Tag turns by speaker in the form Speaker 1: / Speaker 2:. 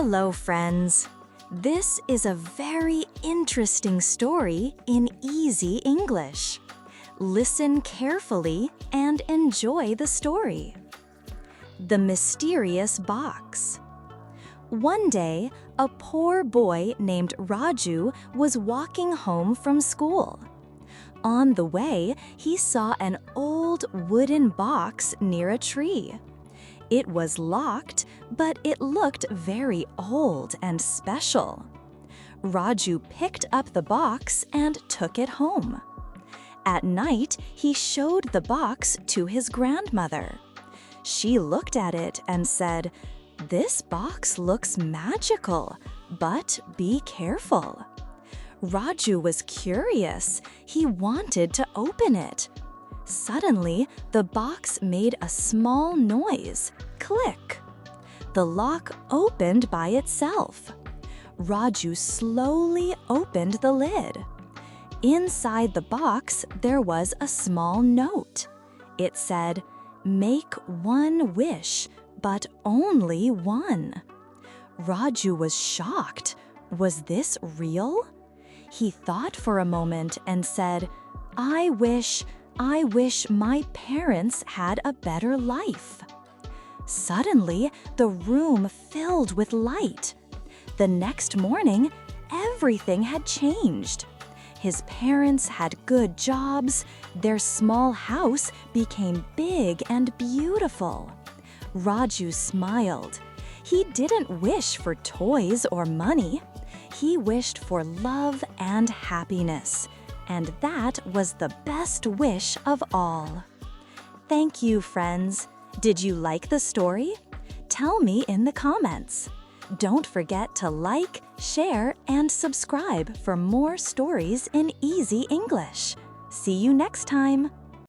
Speaker 1: Hello, friends. This is a very interesting story in easy English. Listen carefully and enjoy the story. The Mysterious Box. One day, a poor boy named Raju was walking home from school. On the way, he saw an old wooden box near a tree. It was locked, but it looked very old and special. Raju picked up the box and took it home. At night, he showed the box to his grandmother. She looked at it and said, "This box looks magical, but be careful." Raju was curious. He wanted to open it. Suddenly, the box made a small noise. Click! The lock opened by itself. Raju slowly opened the lid. Inside the box, there was a small note. It said, "Make one wish, but only one." Raju was shocked. Was this real? He thought for a moment and said, I wish my parents had a better life." Suddenly, the room filled with light. The next morning, everything had changed. His parents had good jobs. Their small house became big and beautiful. Raju smiled. He didn't wish for toys or money. He wished for love and happiness. And that was the best wish of all. Thank you, friends. Did you like the story? Tell me in the comments. Don't forget to like, share, and subscribe for more stories in easy English. See you next time.